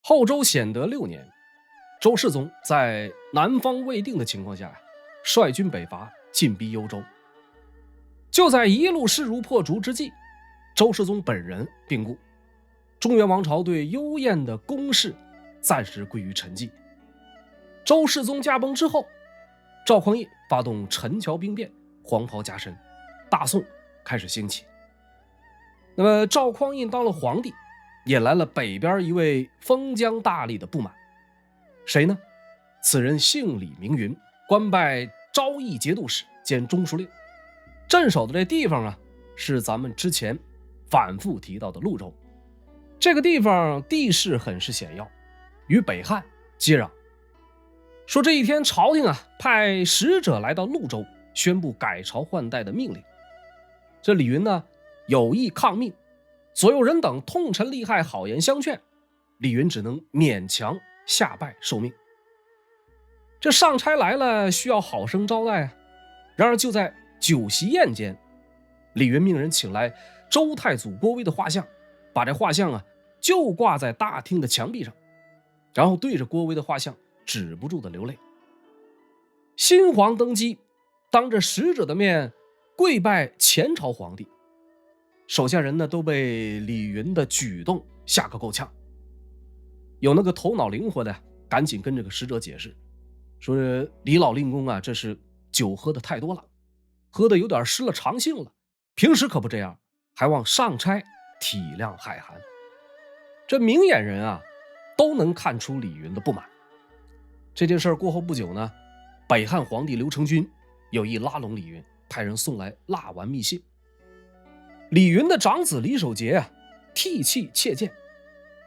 后周显德6年，周世宗在南方未定的情况下，率军北伐，进逼幽州。就在一路势如破竹之际，周世宗本人病故，中原王朝对幽燕的攻势暂时归于沉寂。周世宗驾崩之后，赵匡胤发动陈桥兵变，黄袍加身，大宋开始兴起。那么赵匡胤当了皇帝，引来了北边一位封疆大吏的不满。谁呢？此人姓李名云，官拜昭义节度使兼中书令，镇守的这地方啊，是咱们之前反复提到的潞州。这个地方地势很是险要，与北汉接壤。说这一天朝廷啊派使者来到潞州，宣布改朝换代的命令。这李云呢有意抗命，左右人等痛陈利害，好言相劝，李云只能勉强下拜受命。这上差来了，需要好生招待啊。然而就在酒席宴间，李云命人请来周太祖郭威的画像，把这画像啊就挂在大厅的墙壁上，然后对着郭威的画像止不住的流泪。新皇登基，当着使者的面跪拜前朝皇帝，手下人呢都被李云的举动吓个够呛。有那个头脑灵活的赶紧跟这个使者解释，说李老令公啊，这是酒喝的太多了，喝的有点失了常性了，平时可不这样，还望上差体谅海涵。这明眼人啊都能看出李云的不满。这件事过后不久呢，北汉皇帝刘承君有意拉拢李云，派人送来蜡丸密信。李云的长子李守节啊涕泣切谏，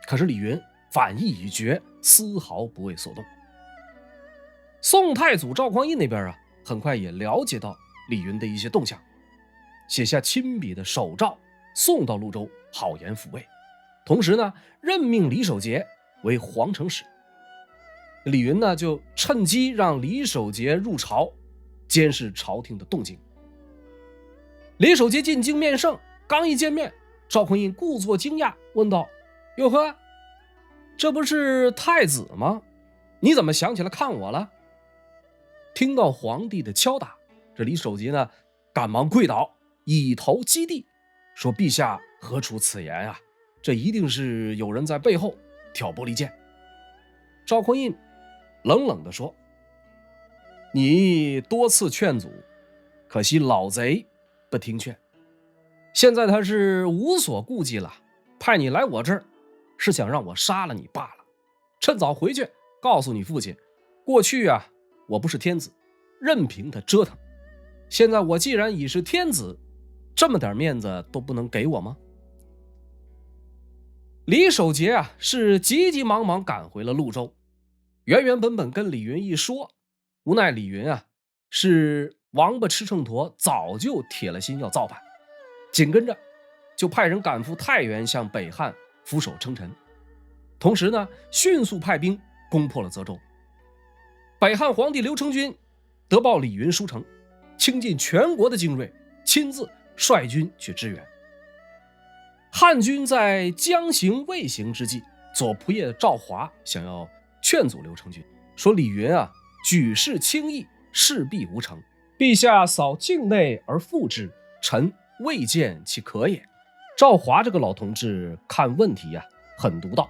可是李云反意已决，丝毫不为所动。宋太祖赵匡胤那边啊很快也了解到李云的一些动向，写下亲笔的手诏送到潞州，好言抚慰，同时呢任命李守节为皇城使。李云呢就趁机让李守节入朝，监视朝廷的动静。李守节进京面圣，刚一见面，赵匡胤故作惊讶，问道：哟呵，这不是太子吗？你怎么想起来看我了？听到皇帝的敲打，这李守节呢赶忙跪倒，以头击地，说：陛下何出此言啊，这一定是有人在背后挑拨离间。赵匡胤冷冷地说：你多次劝阻，可惜老贼不听劝，现在他是无所顾忌了，派你来我这儿是想让我杀了你罢了。趁早回去告诉你父亲，过去啊我不是天子，任凭他折腾，现在我既然已是天子，这么点面子都不能给我吗？李守节啊是急急忙忙赶回了潞州，原本跟李云一说，无奈李云啊是王八吃秤砣，早就铁了心要造反，紧跟着就派人赶赴太原，向北汉俯首称臣，同时呢迅速派兵攻破了泽州。北汉皇帝刘承君得报李云书城，倾尽全国的精锐，亲自率军去支援。汉军在将行未行之际，左仆射赵华想要劝阻刘承君，说李云啊举事轻易，势必无成，陛下扫境内而复之，臣未见其可也。赵华这个老同志看问题啊很独到，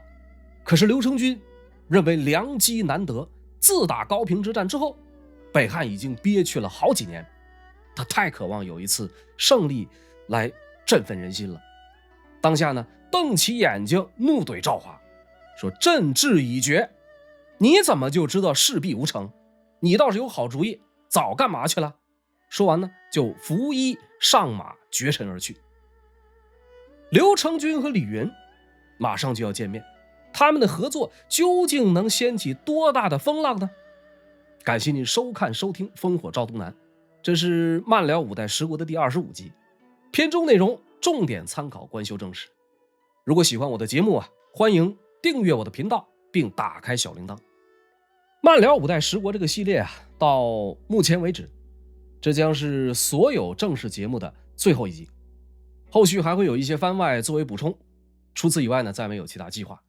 可是刘承君认为良机难得，自打高平之战之后，北汉已经憋屈了好几年，他太渴望有一次胜利来振奋人心了。当下呢瞪起眼睛怒怼赵华，说：朕志已决，你怎么就知道势必无成？你倒是有好主意，早干嘛去了？说完呢就拂衣上马绝尘而去。刘承君和李云马上就要见面，他们的合作究竟能掀起多大的风浪呢？感谢您收看收听《烽火照东南》，这是漫聊五代十国的第25集，片中内容重点参考官修正史。如果喜欢我的节目啊，欢迎订阅我的频道并打开小铃铛。漫聊五代十国这个系列啊，到目前为止，这将是所有正式节目的最后一集，后续还会有一些番外作为补充，除此以外呢，再没有其他计划。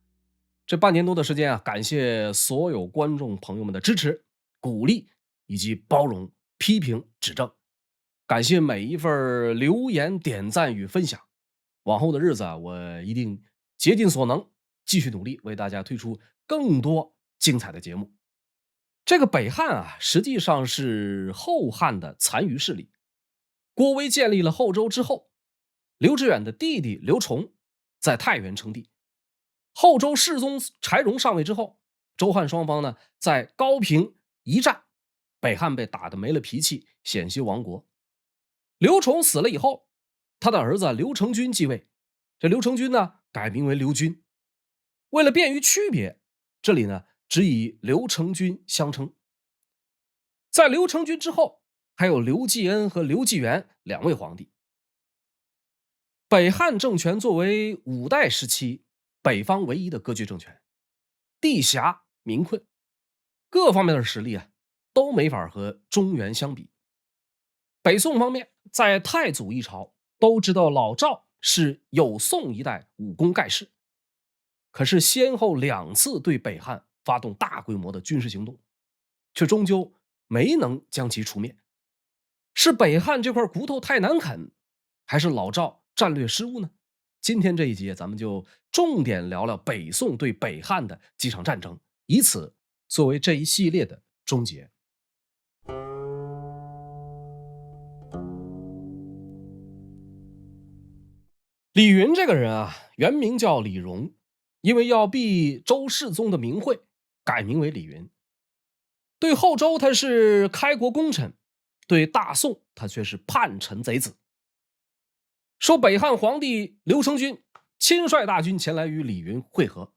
这半年多的时间啊，感谢所有观众朋友们的支持、鼓励以及包容、批评、指正，感谢每一份留言、点赞与分享。往后的日子啊，我一定竭尽所能，继续努力，为大家推出更多精彩的节目。这个北汉啊，实际上是后汉的残余势力。郭威建立了后周之后，刘知远的弟弟刘崇在太原称帝。后周世宗柴荣上位之后，周汉双方呢在高平一战，北汉被打得没了脾气，险些亡国。刘崇死了以后，他的儿子刘成军继位。这刘成军呢改名为刘军。为了便于区别，这里呢只以刘成军相称。在刘成军之后，还有刘继恩和刘继元两位皇帝。北汉政权作为五代时期北方唯一的割据政权，地狭民困，各方面的实力啊都没法和中原相比。北宋方面，在太祖一朝都知道老赵是有宋一代武功盖世，可是先后2次对北汉发动大规模的军事行动，却终究没能将其除灭。是北汉这块骨头太难啃，还是老赵战略失误呢？今天这一节咱们就重点聊聊北宋对北汉的几场战争，以此作为这一系列的终结。李云这个人啊，原名叫李荣，因为要避周世宗的名讳，改名为李云。对后周他是开国功臣，对大宋他却是叛臣贼子。说北汉皇帝刘成军亲率大军前来与李云会合，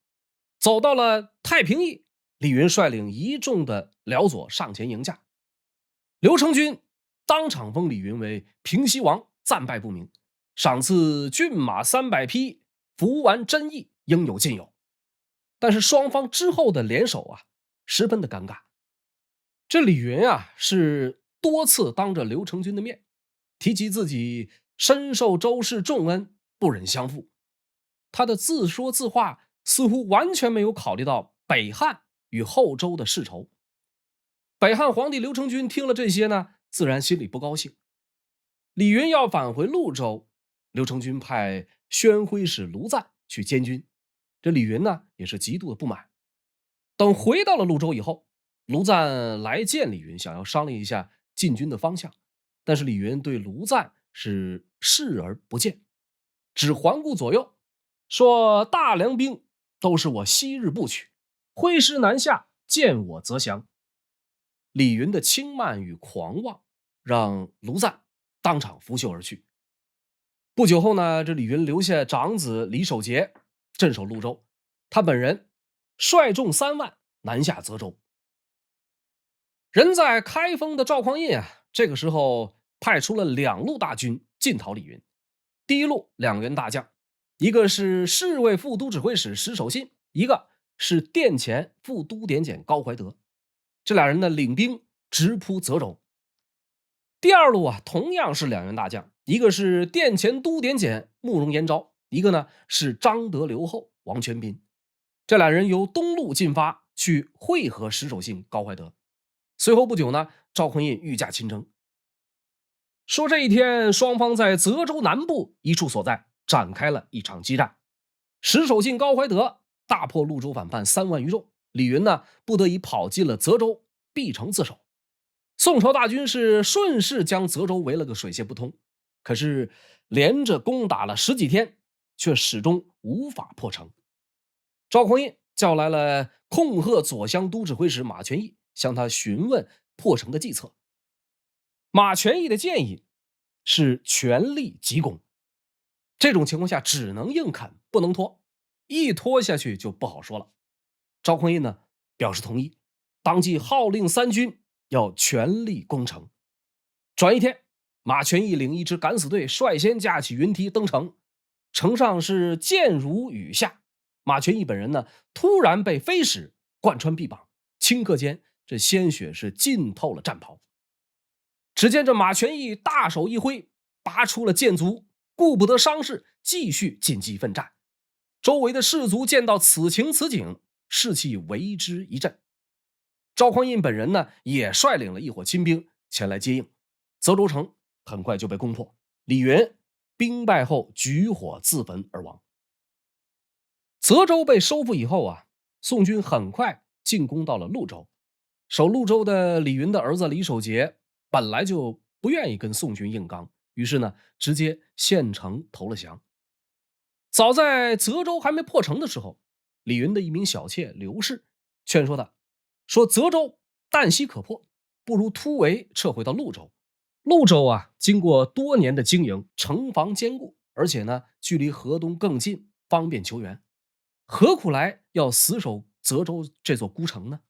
走到了太平驿，李云率领一众的辽佐上前迎驾。刘成军当场封李云为平西王，战败不明，赏赐骏马300匹，服完真意，应有尽有。但是双方之后的联手啊，十分的尴尬。这李云啊，是多次当着刘成军的面提及自己深受周氏重恩，不忍相负。他的自说自话似乎完全没有考虑到北汉与后周的世仇。北汉皇帝刘成军听了这些呢，自然心里不高兴。李云要返回潞州，刘成军派宣徽使卢赞去监军，这李云呢也是极度的不满。等回到了潞州以后，卢赞来见李云，想要商量一下进军的方向，但是李云对卢赞是视而不见，只环顾左右，说大梁兵都是我昔日部曲，挥师南下，见我则降。李云的轻慢与狂妄让卢赞当场拂袖而去。不久后呢，这李云留下长子李守节镇守潞州，他本人率众3万南下泽州。人在开封的赵匡胤啊，这个时候派出了2路大军进讨李云。第一路2员大将，一个是侍卫副都指挥使石守信，一个是殿前副都点检高怀德。这俩人呢领兵直扑泽州。第二路啊，同样是2员大将，一个是殿前都点检慕容延昭，一个呢是张德留后王全斌。这俩人由东路进发，去会合石守信、高怀德。随后不久呢，赵匡胤御驾亲征。说这一天，双方在泽州南部一处所在展开了一场激战。石守信、高怀德大破潞州反叛3万余众，李云呢不得已跑进了泽州，闭城自守。宋朝大军是顺势将泽州围了个水泄不通，可是连着攻打了10几天，却始终无法破城。赵匡胤叫来了控贺左乡都指挥使马全义，向他询问破城的计策。马全义的建议是全力急攻，这种情况下只能硬啃，不能拖，一拖下去就不好说了。赵匡胤呢表示同意，当即号令3军要全力攻城。转一天，马全义领一支敢死队率先架起云梯登城，城上是箭如雨下。马全义本人呢突然被飞矢贯穿臂膀，顷刻间这鲜血是浸透了战袍。只见这马全义大手一挥，拔出了箭足，顾不得伤势，继续进击奋战。周围的士卒见到此情此景，士气为之一振。赵匡胤本人呢，也率领了一伙亲兵前来接应，泽州城很快就被攻破，李云兵败后举火自焚而亡。泽州被收复以后啊，宋军很快进攻到了潞州。守潞州的李云的儿子李守节本来就不愿意跟宋军硬刚，于是呢，直接献城投了降。早在泽州还没破城的时候，李云的一名小妾刘氏劝说他，说泽州旦夕可破，不如突围撤回到潞州。潞州啊，经过多年的经营，城防坚固，而且呢，距离河东更近，方便求援，何苦来要死守泽州这座孤城呢？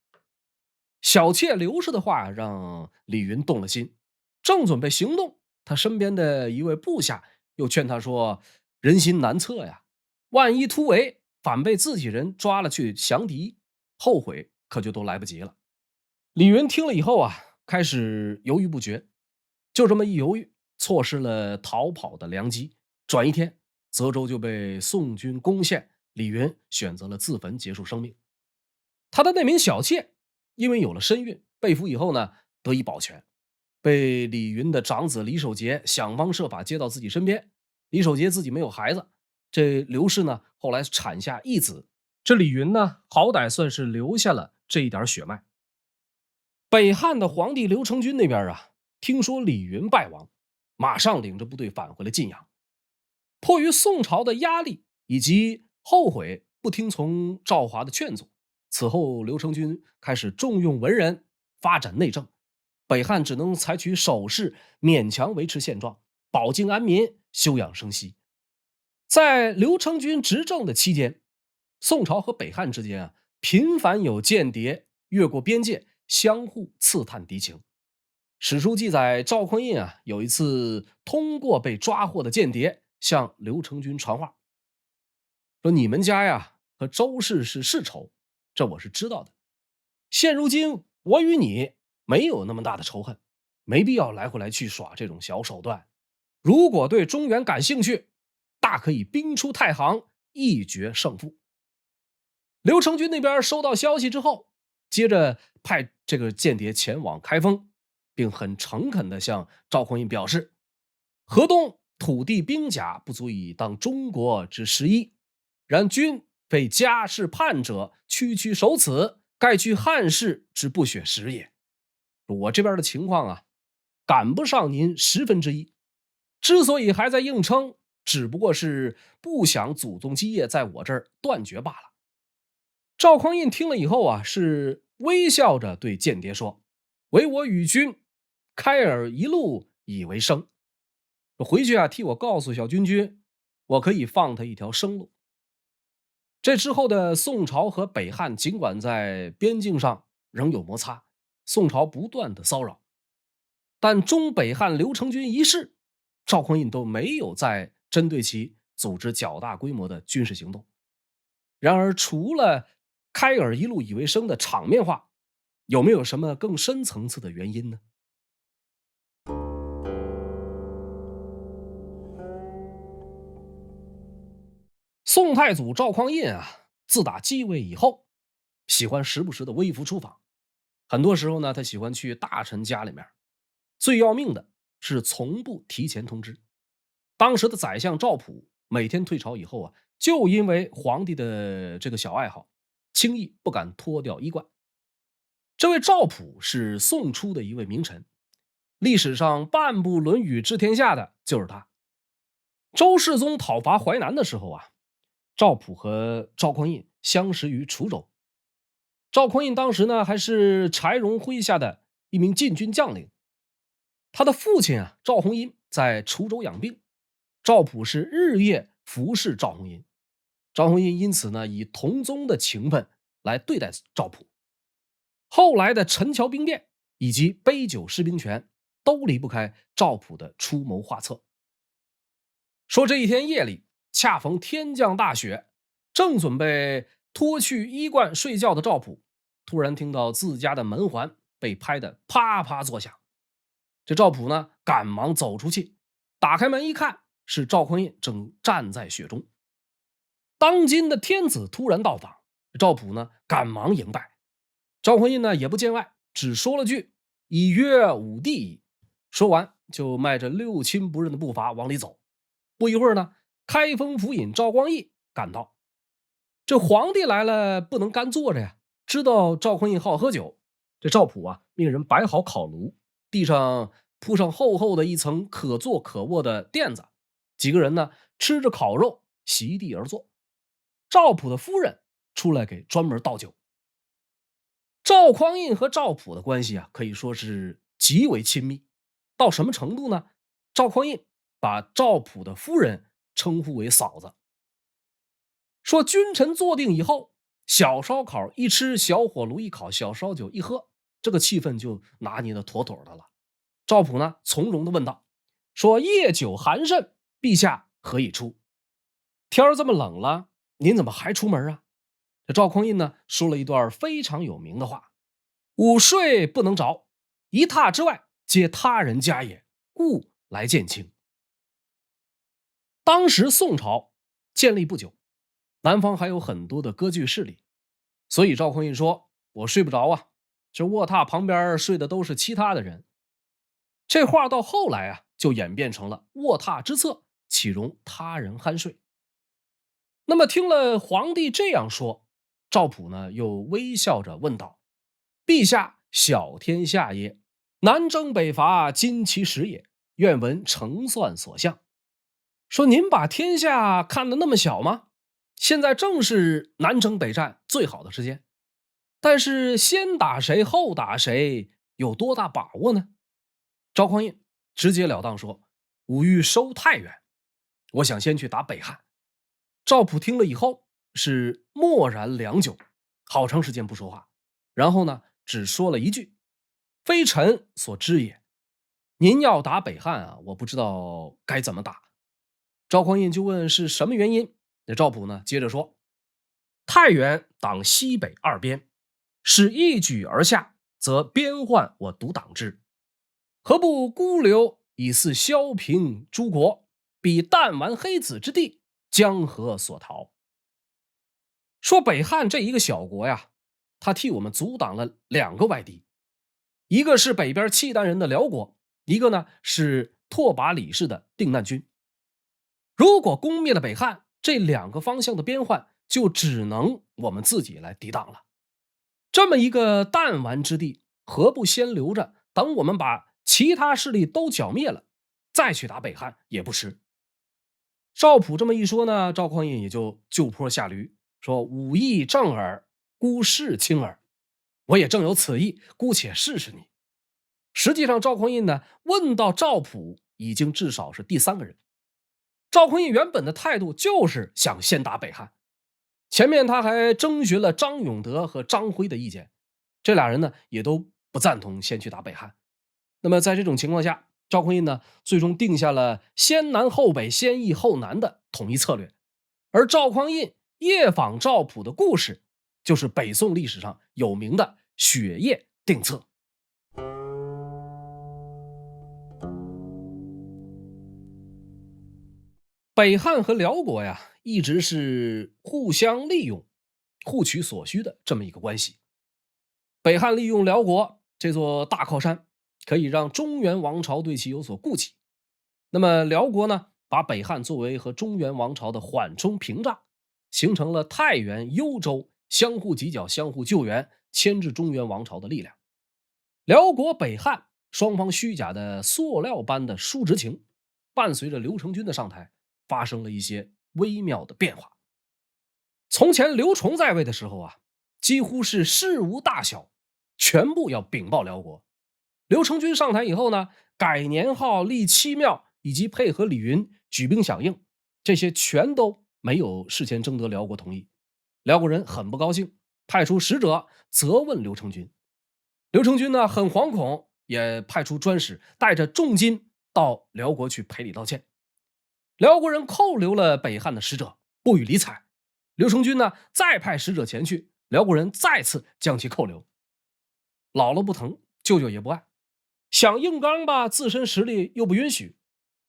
小妾刘氏的话让李云动了心，正准备行动，他身边的一位部下又劝他说，人心难测呀，万一突围反被自己人抓了去降敌，后悔可就都来不及了。李云听了以后啊，开始犹豫不决，就这么一犹豫，错失了逃跑的良机。转一天，泽州就被宋军攻陷，李云选择了自焚结束生命。他的那名小妾因为有了身孕，被俘以后呢，得以保全，被李云的长子李守节想方设法接到自己身边。李守节自己没有孩子，这刘氏呢后来产下一子，这李云呢好歹算是留下了这一点血脉。北汉的皇帝刘成军那边啊，听说李云败亡，马上领着部队返回了晋阳。迫于宋朝的压力以及后悔不听从赵华的劝阻，此后刘成军开始重用文人，发展内政，北汉只能采取守势，勉强维持现状，保境安民，休养生息。在刘成军执政的期间，宋朝和北汉之间啊，频繁有间谍越过边界，相互刺探敌情。史书记载，赵匡胤啊有一次通过被抓获的间谍向刘成军传话，说你们家呀和周氏是世仇，这我是知道的。现如今我与你没有那么大的仇恨，没必要来回来去耍这种小手段。如果对中原感兴趣，大可以兵出太行，一决胜负。刘成军那边收到消息之后，接着派这个间谍前往开封，并很诚恳地向赵匡胤表示，河东土地兵甲不足以当中国之实一，然君非家世叛者，区区守此，盖据汉室之不血实也。我这边的情况啊，赶不上您1/10，之所以还在硬撑，只不过是不想祖宗基业在我这儿断绝罢了。赵匡胤听了以后啊，是微笑着对间谍说，唯我与君开尔一路以为生，回去啊替我告诉小军军，我可以放他一条生路。这之后的宋朝和北汉尽管在边境上仍有摩擦，宋朝不断的骚扰，但中北汉刘成军一事，赵匡胤都没有再针对其组织较大规模的军事行动。然而除了开尔一路以为生的场面话，有没有什么更深层次的原因呢？宋太祖赵匡胤啊，自打继位以后，喜欢时不时的微服出访。很多时候呢，他喜欢去大臣家里面。最要命的是从不提前通知。当时的宰相赵普每天退朝以后啊，就因为皇帝的这个小爱好，轻易不敢脱掉衣冠。这位赵普是宋初的一位名臣，历史上半部《论语》治天下的就是他。周世宗讨伐淮南的时候啊，赵普和赵匡胤相识于滁州。赵匡胤当时呢还是柴荣麾下的一名禁军将领，他的父亲啊赵弘殷在滁州养病，赵普是日夜服侍赵弘殷，赵弘殷因此呢以同宗的情分来对待赵普。后来的陈桥兵变以及杯酒释兵权都离不开赵普的出谋划策。说这一天夜里，恰逢天降大雪，正准备脱去衣冠睡觉的赵普，突然听到自家的门环被拍得啪啪作响。这赵普呢，赶忙走出去，打开门一看，是赵匡胤正站在雪中。当今的天子突然到访，赵普呢赶忙迎拜。赵匡胤呢也不见外，只说了句以约武帝矣。说完就迈着六亲不认的步伐往里走。不一会儿呢，开封府尹赵光义赶到。这皇帝来了，不能干坐着呀。知道赵匡胤好喝酒，这赵普啊命人摆好烤炉，地上铺上厚厚的一层可坐可卧的垫子，几个人呢吃着烤肉，席地而坐。赵普的夫人出来给专门倒酒。赵匡胤和赵普的关系啊，可以说是极为亲密。到什么程度呢？赵匡胤把赵普的夫人称呼为嫂子，说君臣坐定以后，小烧烤一吃，小火炉一烤，小烧酒一喝，这个气氛就拿捏的妥妥的了。赵普呢从容的问道，说夜酒寒甚，陛下何以出？天儿这么冷了，您怎么还出门啊？这赵匡胤呢说了一段非常有名的话，午睡不能着，一榻之外皆他人家也，故来见卿。当时宋朝建立不久，南方还有很多的割据势力，所以赵匡胤说我睡不着啊，这卧榻旁边睡的都是其他的人。这话到后来啊就演变成了卧榻之侧岂容他人酣睡。那么听了皇帝这样说，赵普呢又微笑着问道，陛下小天下也，南征北伐，今其时也，愿闻成算所向。说您把天下看得那么小吗？现在正是南征北战最好的时间，但是先打谁后打谁有多大把握呢？赵匡胤直截了当说，吾欲收太原，我想先去打北汉。赵普听了以后是默然良久，好长时间不说话，然后呢只说了一句，非臣所知也。您要打北汉啊，我不知道该怎么打。赵匡胤就问是什么原因，那赵普呢接着说，太原挡西北二边，使一举而下，则边患我独挡之，何不孤留以似萧平诸国，比弹丸黑子之地，江河所逃。说北汉这一个小国呀，他替我们阻挡了两个外敌，一个是北边契丹人的辽国，一个呢是拓跋李氏的定难军。如果攻灭了北汉，这两个方向的边患就只能我们自己来抵挡了。这么一个弹丸之地，何不先留着，等我们把其他势力都剿灭了，再去打北汉也不迟。赵普这么一说呢，赵匡胤也就就坡下驴，说吾意正耳，姑视轻耳。我也正有此意，姑且试试你。实际上赵匡胤呢问到赵普已经至少是第三个人。赵匡胤原本的态度就是想先打北汉，前面他还征询了张永德和张辉的意见，这俩人呢也都不赞同先去打北汉。那么在这种情况下，赵匡胤呢最终定下了先南后北，先易后难的统一策略。而赵匡胤夜访赵普的故事，就是北宋历史上有名的雪夜定策。北汉和辽国呀，一直是互相利用、互取所需的这么一个关系。北汉利用辽国这座大靠山，可以让中原王朝对其有所顾忌。那么辽国呢，把北汉作为和中原王朝的缓冲屏障，形成了太原、幽州相互犄角、相互救援，牵制中原王朝的力量。辽国、北汉双方虚假的塑料般的叔侄情，伴随着刘成军的上台，发生了一些微妙的变化。从前刘崇在位的时候啊，几乎是事无大小全部要禀报辽国。刘成军上台以后呢，改年号、立七庙，以及配合李云举兵响应，这些全都没有事先征得辽国同意。辽国人很不高兴，派出使者责问刘成军。刘成军呢很惶恐，也派出专使带着重金到辽国去赔礼道歉。辽国人扣留了北汉的使者，不予理睬。刘成军呢再派使者前去，辽国人再次将其扣留。姥姥不疼，舅舅也不爱，想硬刚吧，自身实力又不允许。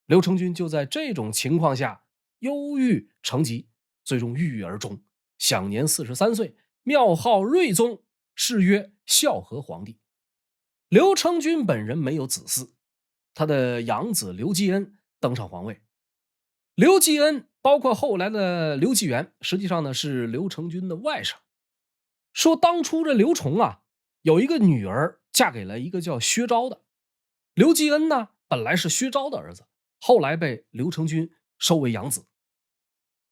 刘成军就在这种情况下忧郁成疾，最终郁郁而终，享年43岁，庙号睿宗，谥曰孝和皇帝。刘承君本人没有子嗣，他的养子刘基恩登上皇位。刘基恩包括后来的刘继元，实际上呢是刘承君的外甥。说当初这刘崇啊，有一个女儿嫁给了一个叫薛昭的。刘基恩呢，本来是薛昭的儿子，后来被刘承君收为养子。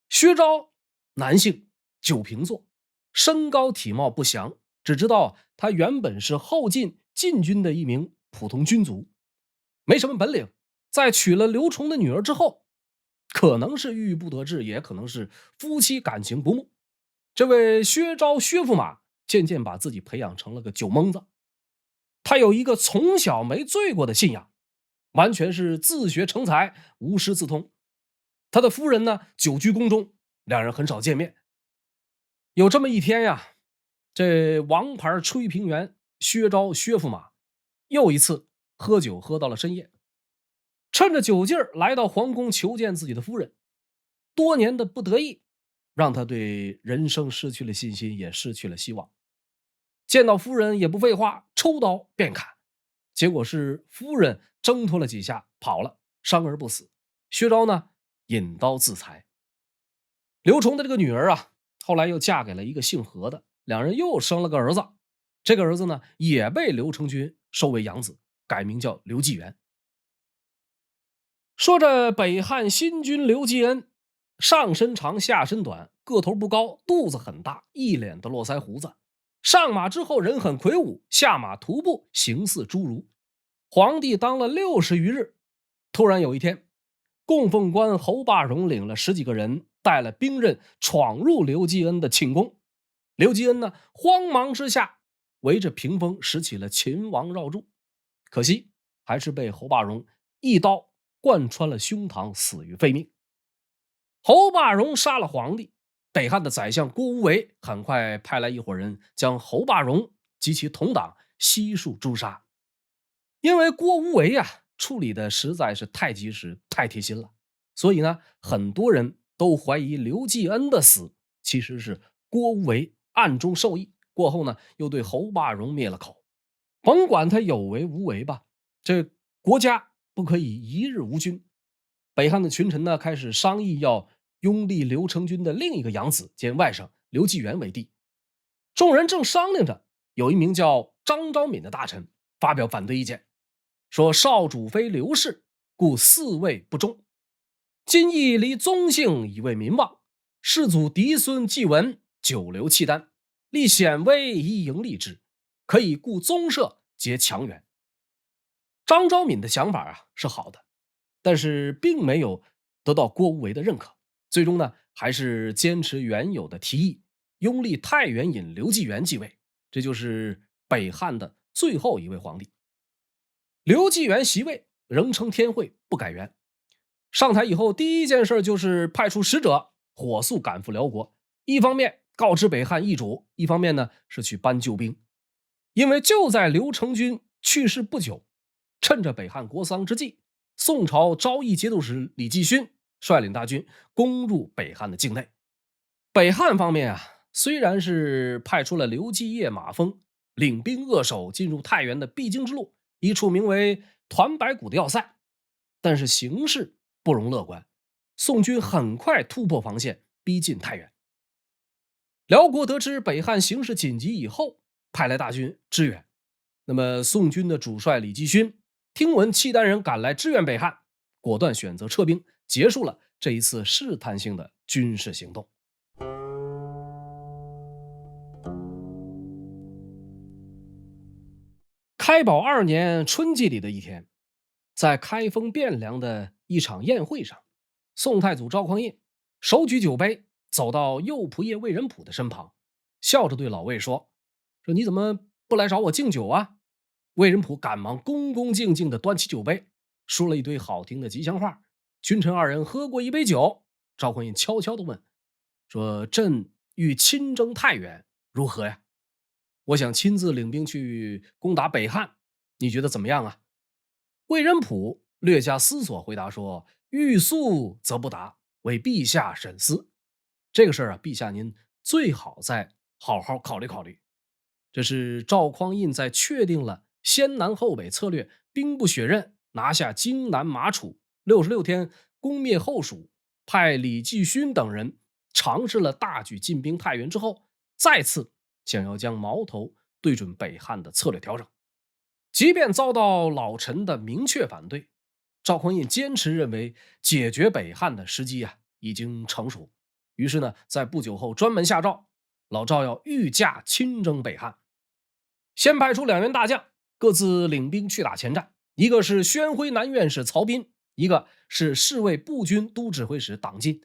薛昭，男性，九平座，身高体貌不详，只知道他原本是后晋军的一名普通军卒，没什么本领。在娶了刘崇的女儿之后，可能是郁郁不得志，也可能是夫妻感情不睦，这位薛昭薛驸马渐渐把自己培养成了个酒蒙子。他有一个从小没醉过的信仰，完全是自学成才，无师自通。他的夫人呢，久居宫中，两人很少见面。有这么一天呀，这王牌吹平原薛昭薛驸马又一次喝酒喝到了深夜，趁着酒劲儿来到皇宫求见自己的夫人。多年的不得意让他对人生失去了信心，也失去了希望。见到夫人也不废话，抽刀便砍，结果是夫人挣脱了几下跑了，伤而不死。薛昭呢，引刀自裁。刘崇的这个女儿啊，后来又嫁给了一个姓何的，两人又生了个儿子。这个儿子呢，也被刘承君收为养子，改名叫刘继元。说这北汉新君刘基恩，上身长下身短，个头不高，肚子很大，一脸的络腮胡子。上马之后人很魁梧，下马徒步形似侏儒。皇帝当了60余日，突然有一天，供奉官侯霸荣领了10几个人，带了兵刃闯入刘基恩的寝宫。刘基恩呢，慌忙之下围着屏风拾起了秦王绕柱，可惜还是被侯霸荣一刀贯穿了胸膛，死于非命。侯霸荣杀了皇帝，北汉的宰相郭无为很快派来一伙人将侯霸荣及其同党悉数诛杀。因为郭无为处理的实在是太及时太贴心了，所以呢，很多人都怀疑刘继恩的死其实是郭无为暗中授意，过后呢又对侯霸荣灭了口。甭管他有为无为吧，这国家不可以一日无君。北汉的群臣呢，开始商议要拥立刘承君的另一个养子兼外甥刘继元为帝。众人正商量着，有一名叫张昭敏的大臣发表反对意见，说少主非刘氏，故嗣位不忠。今亦离宗姓以为民望，世祖嫡孙继文久留契丹，立显威以迎立之，可以固宗社结强援。张昭敏的想法是好的，但是并没有得到郭无为的认可，最终呢，还是坚持原有的提议，拥立太原尹刘继元继位，这就是北汉的最后一位皇帝。刘继元袭位，仍称天会，不改元。上台以后，第一件事就是派出使者火速赶赴辽国，一方面告知北汉易主，一方面呢是去搬救兵。因为就在刘承君去世不久，趁着北汉国丧之际，宋朝昭义节度使李继勋率领大军攻入北汉的境内。北汉方面虽然是派出了刘继业、马蜂领兵扼守进入太原的必经之路，一处名为团白谷的要塞，但是形势不容乐观，宋军很快突破防线，逼近太原。辽国得知北汉形势紧急以后，派来大军支援。那么宋军的主帅李继勋听闻契丹人赶来支援北汉，果断选择撤兵，结束了这一次试探性的军事行动。开宝2年春季里的一天，在开封汴梁的一场宴会上，宋太祖赵匡胤手举酒杯走到右仆射魏仁溥的身旁，笑着对老魏说你怎么不来找我敬酒啊？魏仁溥赶忙恭恭敬敬地端起酒杯，说了一堆好听的吉祥话。君臣2人喝过一杯酒，赵匡胤悄悄地问说：朕欲亲征太原，如何呀？我想亲自领兵去攻打北汉，你觉得怎么样啊？魏仁溥略加思索回答说：欲速则不达，为陛下审思。这个事儿啊，陛下您最好再好好考虑考虑。这是赵匡胤在确定了先南后北策略兵不血刃，拿下荆南马楚66天，攻灭后蜀，派李继勋等人尝试了大举进兵太原之后，再次想要将矛头对准北汉的策略调整。即便遭到老臣的明确反对，赵匡胤坚持认为解决北汉的时机已经成熟。于是呢，在不久后专门下诏，老赵要御驾亲征北汉。先派出2员大将，各自领兵去打前站，一个是宣徽南院使曹彬，一个是侍卫步军都指挥使党进，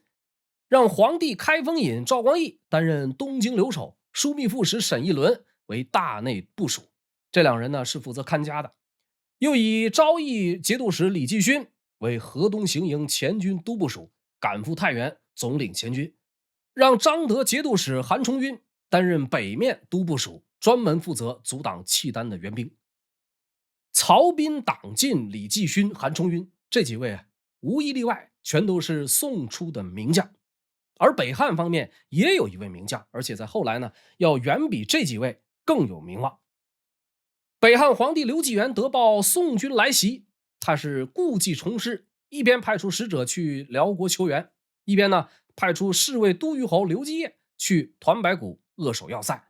让皇帝开封尹赵光义担任东京留守，枢密副使沈一伦为大内部署。这2人呢是负责看家的。又以昭义节度使李继勋为河东行营前军都部署，赶赴太原总领前军，让张德节度使韩重晕担任北面都部署，专门负责阻挡契丹的援兵。曹彬、党进、李继勋、韩重晕这几位无一例外全都是宋初的名将。而北汉方面也有一位名将，而且在后来呢，要远比这几位更有名望。北汉皇帝刘继元得报宋军来袭，他是故技重施，一边派出使者去辽国求援，一边呢派出侍卫都虞侯刘基业去团白谷扼守要塞，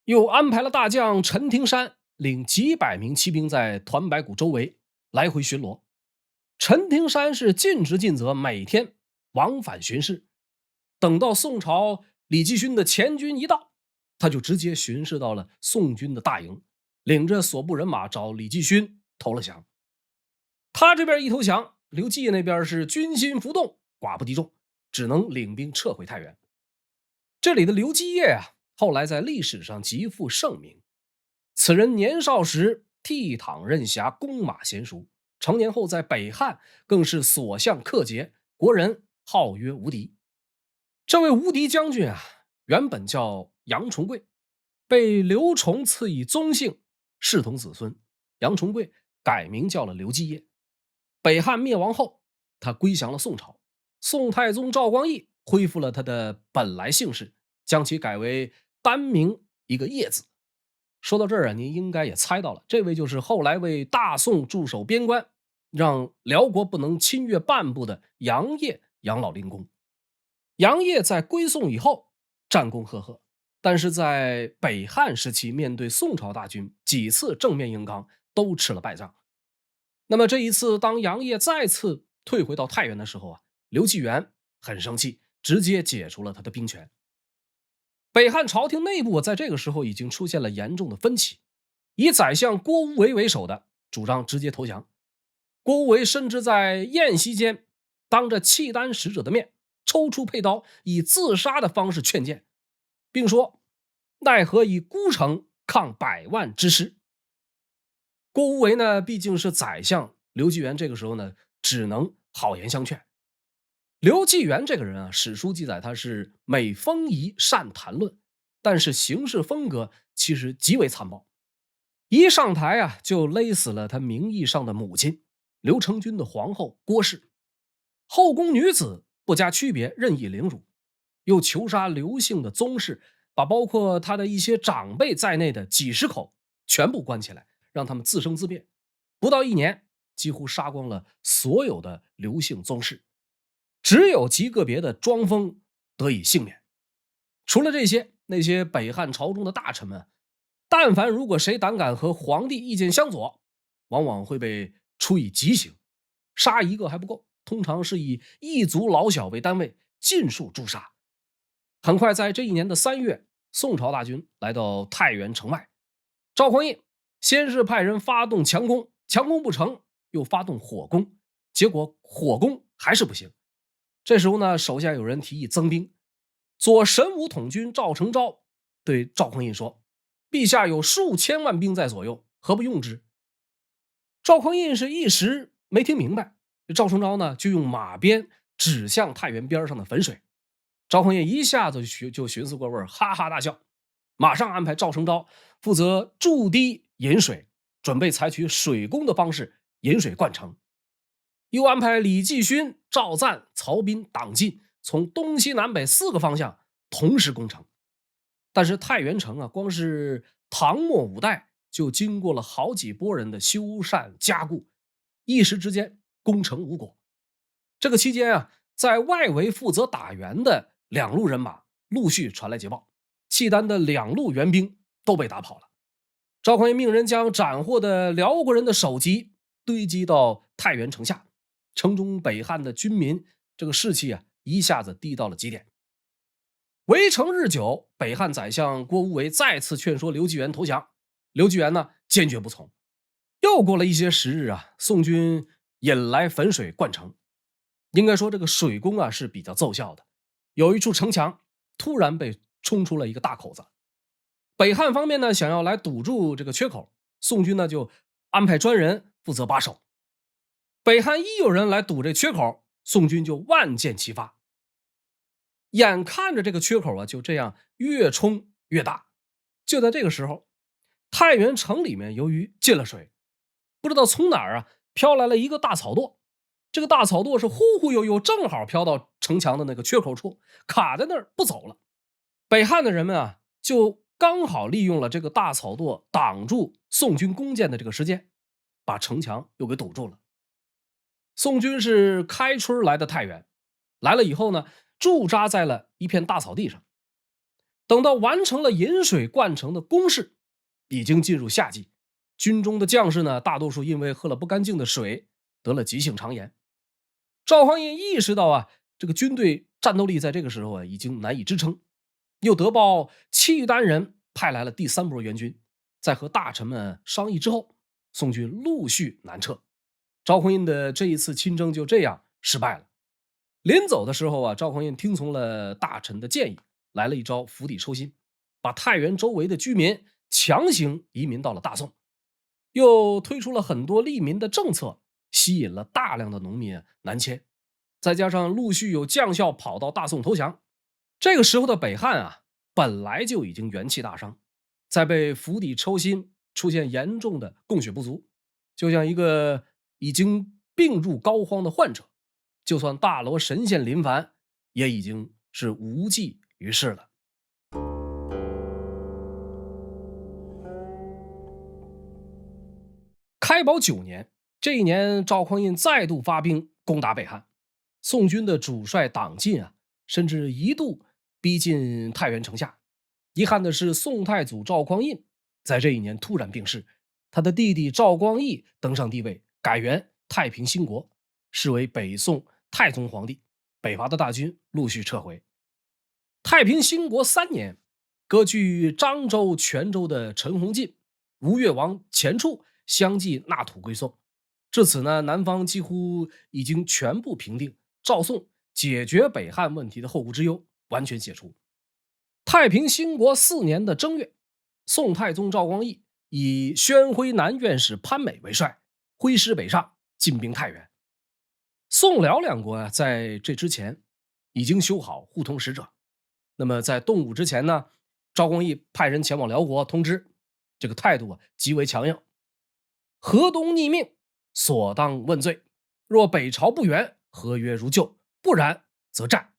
又安排了大将陈廷山领几百名骑兵在团白谷周围来回巡逻。陈廷山是尽职尽责，每天往返巡视。等到宋朝李继勋的前军一到，他就直接巡视到了宋军的大营，领着所部人马找李继勋投了降。他这边一投降，刘季那边是军心浮动，寡不敌众，只能领兵撤回太原。这里的刘基业后来在历史上极负盛名。此人年少时倜傥任侠，弓马娴熟，成年后在北汉更是所向克捷，国人号曰无敌。这位无敌将军原本叫杨重贵，被刘崇赐以宗姓，视同子孙。杨重贵改名叫了刘基业。北汉灭亡后，他归降了宋朝，宋太宗赵光义恢复了他的本来姓氏，将其改为单名一个业字。说到这儿您应该也猜到了，这位就是后来为大宋驻守边关，让辽国不能侵越半步的杨业杨老令公。杨业在归宋以后战功赫赫，但是在北汉时期面对宋朝大军几次正面硬刚都吃了败仗。那么这一次当杨业再次退回到太原的时候刘继元很生气，直接解除了他的兵权。北汉朝廷内部在这个时候已经出现了严重的分歧，以宰相郭无为为首的主张直接投降。郭无为甚至在宴席间当着契丹使者的面抽出佩刀，以自杀的方式劝谏，并说奈何以孤城抗100万之师。郭无为呢毕竟是宰相，刘继元这个时候呢只能好言相劝。刘继元这个人史书记载他是美风仪善谈论，但是行事风格其实极为残暴。一上台就勒死了他名义上的母亲刘成军的皇后郭氏，后宫女子不加区别任意凌辱，又囚杀刘姓的宗室，把包括他的一些长辈在内的几十口全部关起来，让他们自生自灭。不到1年，几乎杀光了所有的刘姓宗室，只有极个别的庄丰得以幸免。除了这些，那些北汉朝中的大臣们，但凡如果谁胆敢和皇帝意见相左，往往会被处以极刑，杀一个还不够，通常是以一族老小为单位尽数诛杀。很快在这一年的3月，宋朝大军来到太原城外，赵匡胤先是派人发动强攻，强攻不成，又发动火攻，结果火攻还是不行。这时候呢，手下有人提议增兵。左神武统军赵成昭对赵匡胤说，陛下有数千万兵在左右，何不用之？赵匡胤是一时没听明白，赵成昭呢就用马鞭指向太原边上的汾水。赵匡胤一下子就寻思过味儿，哈哈大笑，马上安排赵成昭负责筑堤引水，准备采取水攻的方式引水灌城。又安排李继勋、赵赞、曹彬、党进从东西南北4个方向同时攻城。但是太原城啊，光是唐末5代就经过了好几波人的修缮加固，一时之间攻城无果。这个期间啊，在外围负责打援的2路人马陆续传来捷报，契丹的2路援兵都被打跑了。赵匡胤命人将斩获的辽国人的首级堆积到太原城下，城中北汉的军民这个士气啊，一下子低到了极点。围城日久，北汉宰相郭无为再次劝说刘继元投降，刘继元呢坚决不从。又过了一些时日啊，宋军引来汾水灌城。应该说这个水攻啊是比较奏效的，有一处城墙突然被冲出了一个大口子。北汉方面呢想要来堵住这个缺口，宋军呢就安排专人负责把守。北汉一有人来堵这缺口，宋军就万箭齐发。眼看着这个缺口啊就这样越冲越大。就在这个时候，太原城里面由于进了水，不知道从哪儿啊飘来了一个大草垛。这个大草垛是忽忽悠悠，正好飘到城墙的那个缺口处，卡在那儿不走了。北汉的人们啊就刚好利用了这个大草垛挡住宋军攻坚的这个时间，把城墙又给堵住了。宋军是开春来的太原，来了以后呢，驻扎在了一片大草地上。等到完成了引水灌城的攻势，已经进入夏季，军中的将士呢，大多数因为喝了不干净的水，得了急性肠炎。赵匡胤意识到啊，这个军队战斗力在这个时候啊已经难以支撑，又得报契丹人派来了第3波援军，在和大臣们商议之后，宋军陆续南撤。赵匡胤的这一次亲征就这样失败了。临走的时候啊，赵匡胤听从了大臣的建议，来了一招釜底抽薪，把太原周围的居民强行移民到了大宋，又推出了很多利民的政策，吸引了大量的农民南迁，再加上陆续有将校跑到大宋投降。这个时候的北汉啊，本来就已经元气大伤，再被釜底抽薪，出现严重的供血不足，就像一个已经病入膏肓的患者，就算大罗神仙临凡，也已经是无济于事了。开宝9年，这一年赵匡胤再度发兵攻打北汉，宋军的主帅党进啊，甚至一度逼近太原城下。遗憾的是，宋太祖赵匡胤在这一年突然病逝，他的弟弟赵光义登上帝位，改元太平兴国，是为北宋太宗皇帝。北伐的大军陆续撤回。太平兴国3年，割据漳州、泉州的陈洪进、吴越王钱俶相继纳土归宋。至此呢，南方几乎已经全部平定，赵宋解决北汉问题的后顾之忧完全解除。太平兴国4年的正月，宋太宗赵光义以宣徽南院使潘美为帅，挥师北上，进兵太原。宋辽2国啊，在这之前已经修好互通使者。那么在动武之前呢，赵光义派人前往辽国通知，这个态度啊极为强硬。河东逆命，所当问罪，若北朝不援，合约如旧，不然则战。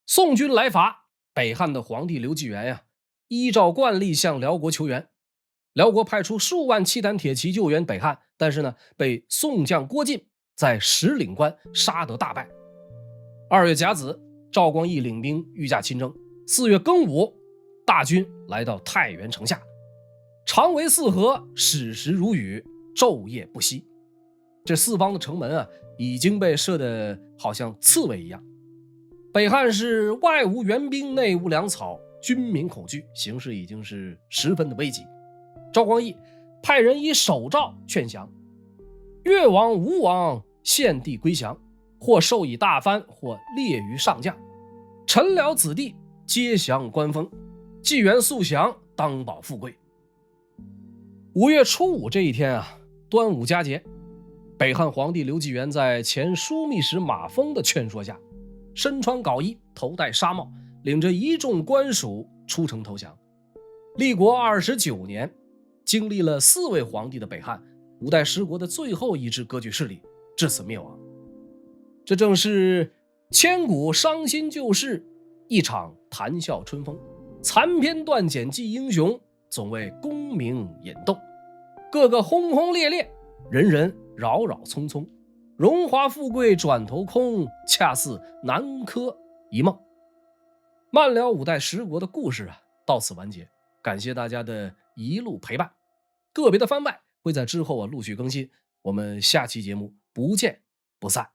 宋军来伐，北汉的皇帝刘继元呀，依照惯例向辽国求援。辽国派出数万契丹铁骑救援北汉，但是呢，被宋将郭进在石岭关杀得大败。2月甲子，赵光义领兵御驾亲征。4月庚午，大军来到太原城下，长围4合，矢石如雨，昼夜不息。这4方的城门啊，已经被射得好像刺猬一样。北汉是外无援兵，内无粮草，军民恐惧，形势已经是十分的危急。赵光义派人以手诏劝降，越王、吴王献帝归降，或授以大藩，或列于上将。臣僚子弟皆降官封，纪元速降，当保富贵。5月初5这一天啊，端午佳节，北汉皇帝刘继元在前枢密使马峰的劝说下，身穿缟衣，头戴纱帽，领着一众官属出城投降。立国29年，经历了4位皇帝的北汉，5代十国的最后一支割据势力至此灭亡。这正是千古伤心旧事，一场谈笑春风。残篇断简记英雄，总为功名引动。个个轰轰烈烈，人人扰扰匆匆。荣华富贵转头空，恰似南柯一梦。漫聊五代十国的故事到此完结。感谢大家的一路陪伴。个别的番外会在之后陆续更新，我们下期节目不见不散。